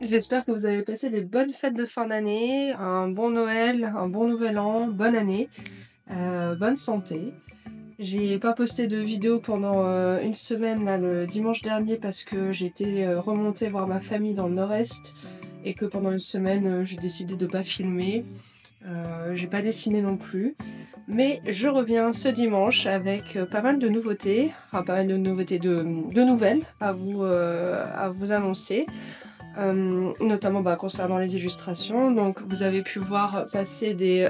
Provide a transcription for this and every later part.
J'espère que vous avez passé des bonnes fêtes de fin d'année, un bon Noël, un bon nouvel an, bonne année, bonne santé. J'ai pas posté de vidéo pendant une semaine là, le dimanche dernier parce que j'étais remontée voir ma famille dans le nord-est et que pendant une semaine j'ai décidé de pas filmer. J'ai pas dessiné non plus. Mais je reviens ce dimanche avec pas mal de nouveautés, enfin pas mal de nouveautés, de nouvelles à vous annoncer. Notamment concernant les illustrations. Donc vous avez pu voir passer des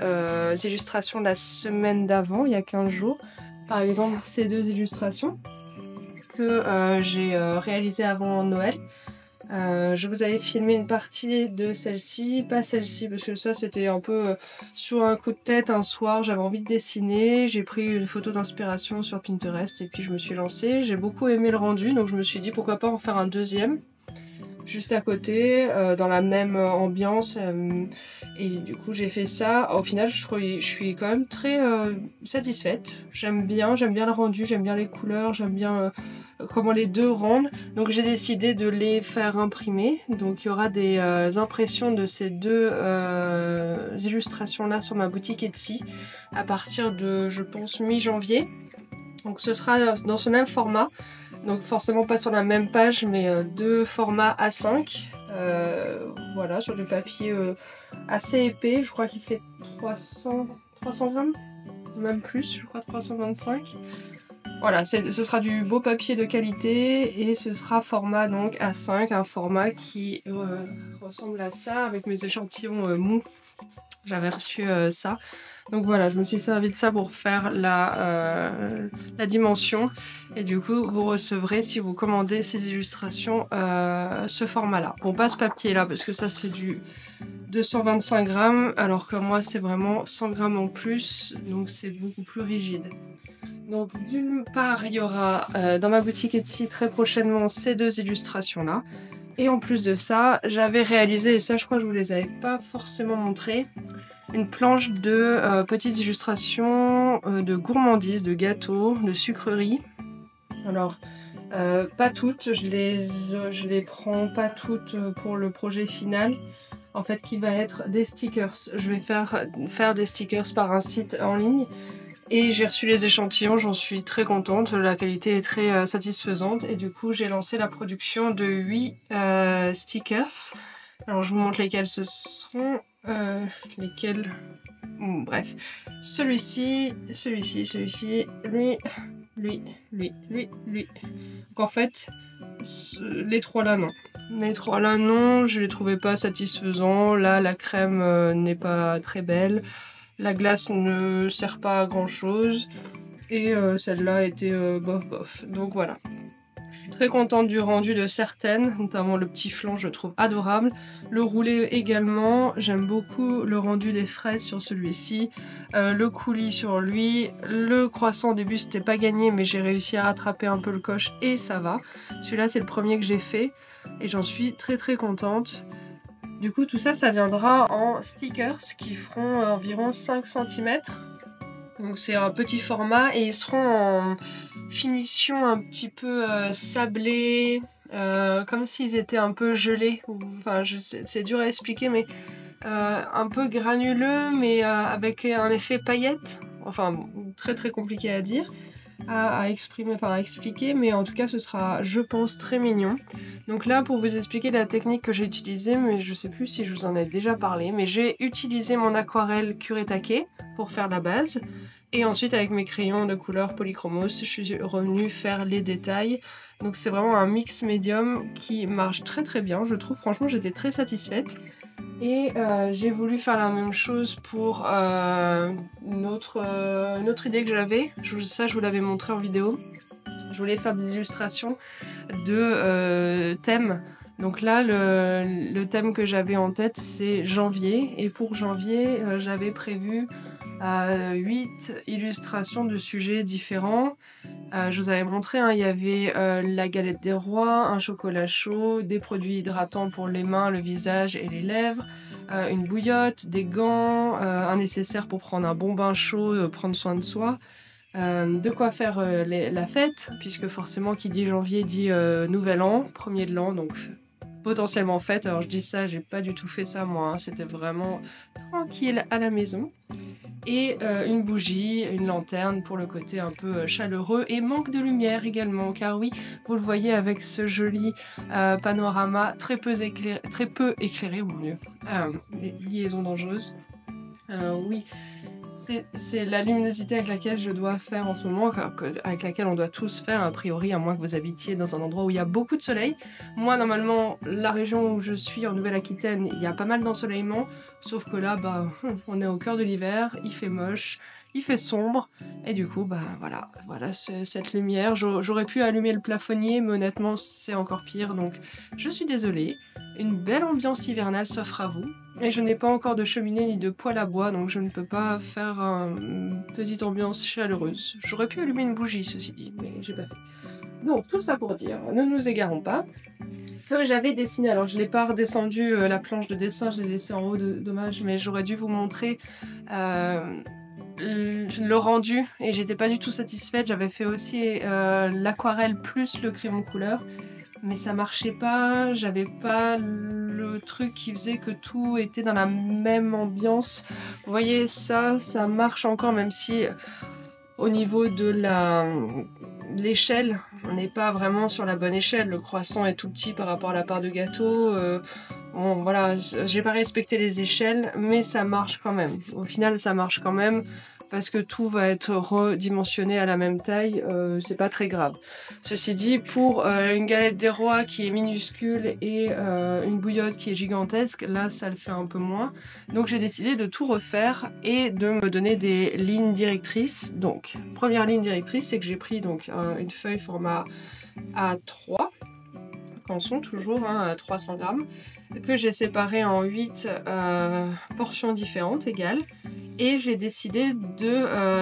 illustrations la semaine d'avant, il y a 15 jours. Par exemple, ces deux illustrations que j'ai réalisées avant Noël. Je vous avais filmé une partie de celle-ci, pas celle-ci, parce que ça c'était un peu sur un coup de tête un soir, j'avais envie de dessiner, j'ai pris une photo d'inspiration sur Pinterest et puis je me suis lancée. J'ai beaucoup aimé le rendu, donc je me suis dit pourquoi pas en faire un deuxième juste à côté, dans la même ambiance. Et du coup, j'ai fait ça. Au final, je suis quand même très satisfaite. J'aime bien le rendu, j'aime bien les couleurs, j'aime bien comment les deux rendent. Donc j'ai décidé de les faire imprimer. Donc il y aura des impressions de ces deux illustrations-là sur ma boutique Etsy à partir de, je pense, mi-janvier. Donc ce sera dans ce même format. Donc forcément pas sur la même page, mais deux formats A5. Voilà, sur du papier assez épais. Je crois qu'il fait 300 grammes, même plus, je crois 325. Voilà, ce sera du beau papier de qualité et ce sera format donc A5, un format qui ressemble à ça avec mes échantillons mous. J'avais reçu ça. Donc voilà, je me suis servi de ça pour faire la dimension. Et du coup, vous recevrez, si vous commandez ces illustrations, ce format-là. Bon, pas ce papier-là, parce que ça, c'est du 225 grammes, alors que moi, c'est vraiment 100 grammes en plus. Donc c'est beaucoup plus rigide. Donc d'une part, il y aura dans ma boutique Etsy très prochainement ces deux illustrations-là. Et en plus de ça, j'avais réalisé, et ça je crois que je vous les avais pas forcément montré, une planche de petites illustrations de gourmandises, de gâteaux, de sucreries. Alors, pas toutes, je les prends pas toutes pour le projet final, en fait qui va être des stickers. Je vais faire des stickers par un site en ligne. Et j'ai reçu les échantillons, j'en suis très contente, la qualité est très satisfaisante et du coup j'ai lancé la production de 8 stickers. Alors je vous montre lesquels ce sont, lesquels... bref, celui-ci, lui, lui. Donc en fait, les trois là non. Les trois là non, je les trouvais pas satisfaisants. Là la crème n'est pas très belle. La glace ne sert pas à grand chose. Et celle-là était bof bof. Donc voilà. Je suis très contente du rendu de certaines, notamment le petit flan, je le trouve adorable. Le roulé également, j'aime beaucoup le rendu des fraises sur celui-ci. Le coulis sur lui. Le croissant au début c'était pas gagné, mais j'ai réussi à rattraper un peu le coche et ça va. Celui-là c'est le premier que j'ai fait et j'en suis très très contente. Du coup tout ça, ça viendra en stickers qui feront environ 5 cm. Donc c'est un petit format et ils seront en finition un petit peu sablée, comme s'ils étaient un peu gelés. Enfin, c'est dur à expliquer, mais un peu granuleux, mais avec un effet paillette. Enfin, très très compliqué à dire, à exprimer, enfin à expliquer, mais en tout cas ce sera, je pense, très mignon. Donc là, pour vous expliquer la technique que j'ai utilisée, mais je sais plus si je vous en ai déjà parlé, mais j'ai utilisé mon aquarelle Kuretake pour faire la base. Et ensuite, avec mes crayons de couleur polychromos, je suis revenue faire les détails. Donc c'est vraiment un mix médium qui marche très très bien, je trouve. Franchement, j'étais très satisfaite. Et j'ai voulu faire la même chose pour une autre idée que j'avais. Ça, je vous l'avais montré en vidéo. Je voulais faire des illustrations de thèmes. Donc là, le thème que j'avais en tête, c'est janvier. Et pour janvier, j'avais prévu 8 illustrations de sujets différents. Je vous avais montré, hein, il y avait la galette des rois, un chocolat chaud, des produits hydratants pour les mains, le visage et les lèvres, une bouillotte, des gants, un nécessaire pour prendre un bon bain chaud, prendre soin de soi. De quoi faire la fête, puisque forcément qui dit janvier dit nouvel an, premier de l'an, donc potentiellement faites. Alors je dis ça, j'ai pas du tout fait ça moi, hein. C'était vraiment tranquille à la maison. Et une bougie, une lanterne pour le côté un peu chaleureux et manque de lumière également, car oui, vous le voyez avec ce joli panorama très peu éclairé, mon Dieu, liaison dangereuse. Oui, c'est la luminosité avec laquelle je dois faire en ce moment, avec laquelle on doit tous faire a priori, à moins que vous habitiez dans un endroit où il y a beaucoup de soleil. Moi, normalement, la région où je suis, en Nouvelle-Aquitaine, il y a pas mal d'ensoleillement, sauf que là, bah, on est au cœur de l'hiver, il fait moche, il fait sombre, et du coup, bah voilà cette lumière. J'aurais pu allumer le plafonnier, mais honnêtement, c'est encore pire, donc je suis désolée. Une belle ambiance hivernale s'offre à vous. Et je n'ai pas encore de cheminée ni de poêle à bois, donc je ne peux pas faire une petite ambiance chaleureuse. J'aurais pu allumer une bougie, ceci dit, mais j'ai pas fait. Donc, tout ça pour dire, ne nous égarons pas, que j'avais dessiné, alors je l'ai pas redescendu, la planche de dessin, je l'ai laissée en haut, dommage, mais j'aurais dû vous montrer le rendu, et j'étais pas du tout satisfaite. J'avais fait aussi l'aquarelle plus le crayon couleur, mais ça marchait pas, j'avais pas le truc qui faisait que tout était dans la même ambiance. Vous voyez, ça marche encore, même si au niveau de l'échelle, on n'est pas vraiment sur la bonne échelle. Le croissant est tout petit par rapport à la part de gâteau. Bon, voilà, j'ai pas respecté les échelles, mais ça marche quand même. Au final, ça marche quand même, parce que tout va être redimensionné à la même taille, c'est pas très grave. Ceci dit, pour une galette des rois qui est minuscule et une bouillotte qui est gigantesque, là ça le fait un peu moins. Donc j'ai décidé de tout refaire et de me donner des lignes directrices. Donc, première ligne directrice, c'est que j'ai pris donc une feuille format A3, canson toujours, hein, à 300 grammes, que j'ai séparé en 8 portions différentes, égales. Et j'ai décidé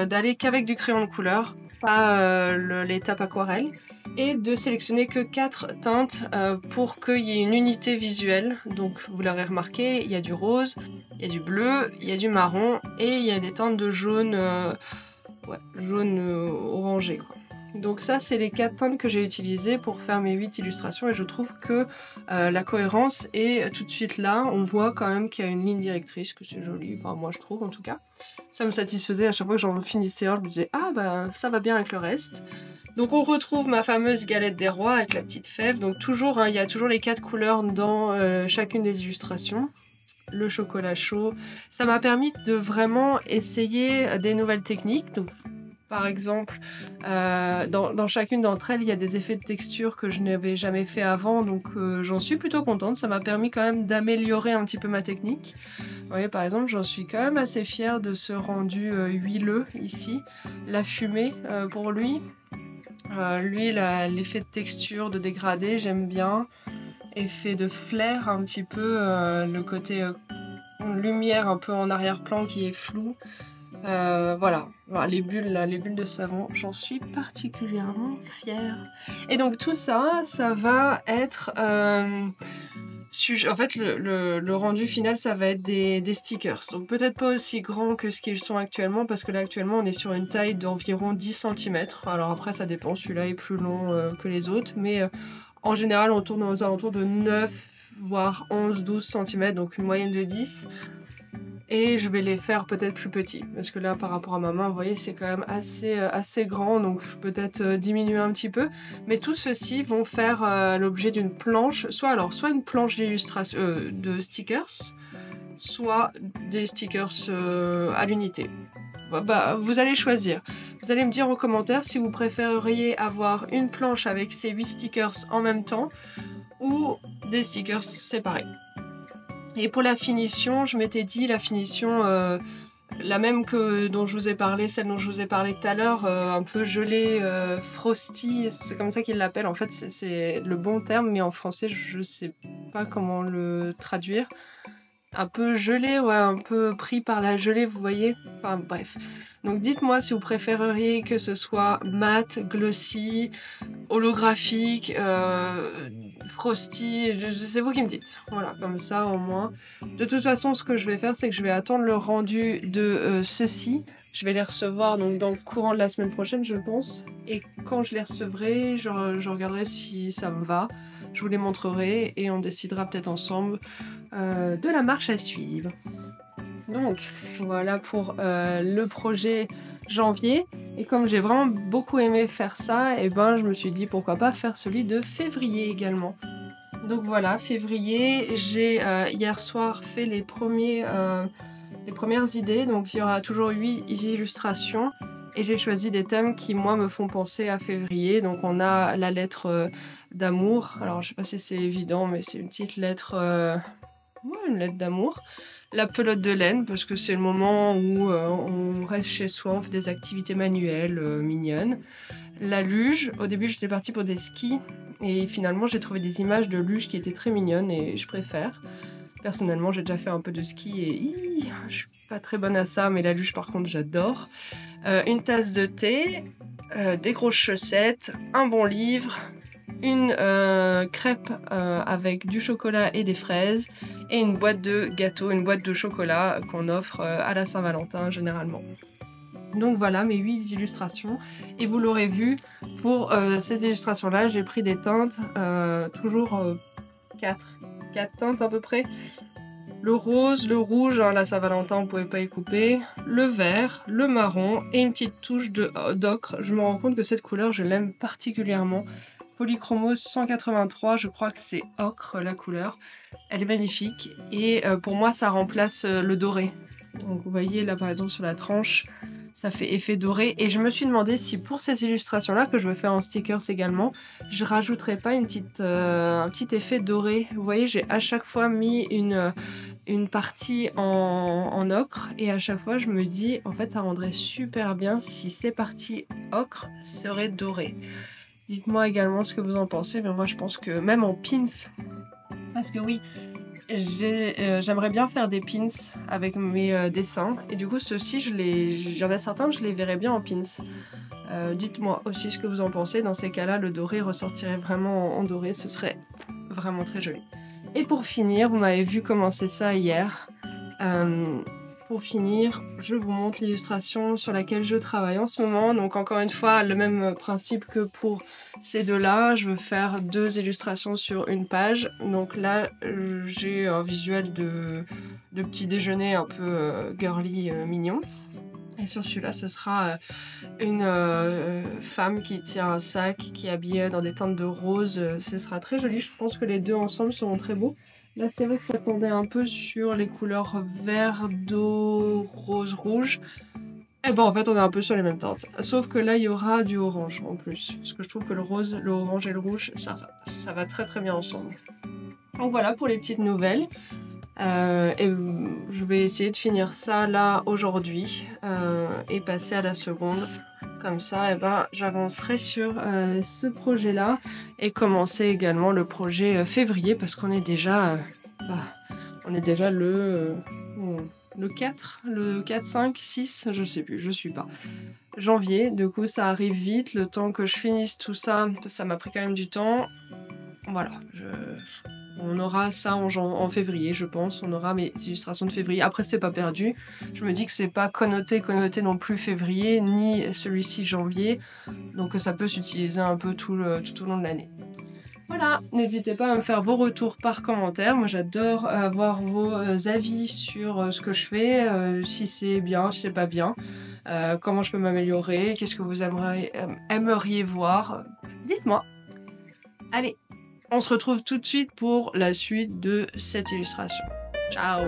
d'aller qu'avec du crayon de couleur, pas l'étape aquarelle, et de sélectionner que 4 teintes pour qu'il y ait une unité visuelle. Donc vous l'aurez remarqué, il y a du rose, il y a du bleu, il y a du marron, et il y a des teintes de jaune, jaune orangé, quoi. Donc ça, c'est les 4 teintes que j'ai utilisées pour faire mes 8 illustrations, et je trouve que la cohérence est tout de suite là. On voit quand même qu'il y a une ligne directrice, que c'est joli, enfin moi je trouve en tout cas. Ça me satisfaisait à chaque fois que j'en finissais un, je me disais « Ah bah ça va bien avec le reste ». Donc on retrouve ma fameuse galette des rois avec la petite fève. Donc toujours, hein, il y a toujours les 4 couleurs dans chacune des illustrations. Le chocolat chaud. Ça m'a permis de vraiment essayer des nouvelles techniques. Donc, par exemple, dans chacune d'entre elles, il y a des effets de texture que je n'avais jamais fait avant, donc j'en suis plutôt contente. Ça m'a permis quand même d'améliorer un petit peu ma technique. Vous voyez, par exemple, j'en suis quand même assez fière de ce rendu huileux ici. La fumée, pour lui. Lui, l'effet de texture, de dégradé, j'aime bien. Effet de flair, un petit peu, le côté lumière un peu en arrière-plan qui est flou. Voilà, les bulles là, les bulles de savon, j'en suis particulièrement fière. Et donc tout ça, ça va être en fait le rendu final, ça va être des stickers. Donc peut-être pas aussi grand que ce qu'ils sont actuellement, parce que là actuellement on est sur une taille d'environ 10 cm. Alors après ça dépend, celui-là est plus long que les autres, mais en général on tourne aux alentours de 9 voire 11-12 cm, donc une moyenne de 10. Et je vais les faire peut-être plus petits, parce que là par rapport à ma main, vous voyez, c'est quand même assez grand, donc peut-être diminuer un petit peu. Mais tous ceux-ci vont faire l'objet d'une planche, soit une planche d'illustration de stickers, soit des stickers à l'unité. Bah, vous allez choisir. Vous allez me dire en commentaire si vous préféreriez avoir une planche avec ces 8 stickers en même temps, ou des stickers séparés. Et pour la finition, je m'étais dit la finition, la même que dont je vous ai parlé, celle dont je vous ai parlé tout à l'heure, un peu gelée, frosty, c'est comme ça qu'ils l'appellent. En fait, c'est le bon terme, mais en français, je sais pas comment le traduire. Un peu gelé, ouais, un peu pris par la gelée, vous voyez. Enfin bref. Donc dites-moi si vous préféreriez que ce soit mat, glossy, holographique, frosty, c'est vous qui me dites. Voilà, comme ça au moins. De toute façon, ce que je vais faire, c'est que je vais attendre le rendu de ceux-ci. Je vais les recevoir donc dans le courant de la semaine prochaine, je pense. et quand je les recevrai, je regarderai si ça me va. Je vous les montrerai et on décidera peut-être ensemble de la marche à suivre. Donc voilà pour le projet janvier. Et comme j'ai vraiment beaucoup aimé faire ça, et ben je me suis dit pourquoi pas faire celui de février également. Donc voilà, février, j'ai hier soir fait les premières idées. Donc il y aura toujours 8 illustrations. Et j'ai choisi des thèmes qui, moi, me font penser à février. Donc on a la lettre d'amour. Alors je sais pas si c'est évident, mais c'est une petite lettre... une lettre d'amour. La pelote de laine, parce que c'est le moment où on reste chez soi, on fait des activités manuelles mignonnes. La luge, au début j'étais partie pour des skis, et finalement j'ai trouvé des images de luge qui étaient très mignonnes, et je préfère. Personnellement, j'ai déjà fait un peu de ski, et je suis pas très bonne à ça, mais la luge par contre j'adore. Une tasse de thé, des grosses chaussettes, un bon livre, une crêpe avec du chocolat et des fraises et une boîte de gâteaux, une boîte de chocolat qu'on offre à la Saint-Valentin généralement. Donc voilà mes 8 illustrations et vous l'aurez vu, pour ces illustrations là j'ai pris des teintes, toujours 4 teintes à peu près. Le rose, le rouge, hein, la Saint-Valentin on pouvait pas y couper, le vert, le marron et une petite touche d'ocre. Je me rends compte que cette couleur je l'aime particulièrement. Polychromos 183, je crois que c'est ocre la couleur. Elle est magnifique et pour moi ça remplace le doré. Donc vous voyez là par exemple sur la tranche, ça fait effet doré. Et je me suis demandé si pour ces illustrations là, que je vais faire en stickers également, je rajouterais pas un petit effet doré. Vous voyez, j'ai à chaque fois mis une partie en ocre et à chaque fois je me dis en fait ça rendrait super bien si ces parties ocre seraient dorées. Dites-moi également ce que vous en pensez, mais moi je pense que même en pins, parce que oui, j'aimerais bien faire des pins avec mes dessins, et du coup ceux-ci, il y en a certains, je les verrais bien en pins. Dites-moi aussi ce que vous en pensez, dans ces cas-là, le doré ressortirait vraiment en doré, ce serait vraiment très joli. Et pour finir, vous m'avez vu commencer ça hier. Pour finir, je vous montre l'illustration sur laquelle je travaille en ce moment. Donc encore une fois, le même principe que pour ces deux-là. Je veux faire 2 illustrations sur une page. Donc là, j'ai un visuel de petit déjeuner un peu girly, mignon. Et sur celui-là, ce sera une femme qui tient un sac, qui est habillée dans des teintes de rose. Ce sera très joli. Je pense que les deux ensemble seront très beaux. Là, c'est vrai que ça tendait un peu sur les couleurs vert, d'eau, rose, rouge. Et bon, en fait, on est un peu sur les mêmes teintes. Sauf que là, il y aura du orange en plus. Parce que je trouve que le rose, le orange et le rouge, ça va très très bien ensemble. Donc voilà pour les petites nouvelles. Et je vais essayer de finir ça là aujourd'hui et passer à la seconde. Comme ça, j'avancerai sur ce projet-là et commencer également le projet février parce qu'on est déjà, le 4, 5, 6, je sais plus, je suis pas. Janvier, du coup ça arrive vite, le temps que je finisse tout ça, ça m'a pris quand même du temps. Voilà, on aura ça en février, je pense. On aura mes illustrations de février. Après, c'est pas perdu. Je me dis que c'est pas connoté non plus février, ni celui-ci janvier. Donc ça peut s'utiliser un peu tout au long de l'année. Voilà, n'hésitez pas à me faire vos retours par commentaire. Moi, j'adore avoir vos avis sur ce que je fais, si c'est bien, si c'est pas bien, comment je peux m'améliorer, qu'est-ce que vous aimeriez voir. Dites-moi. Allez, on se retrouve tout de suite pour la suite de cette illustration. Ciao!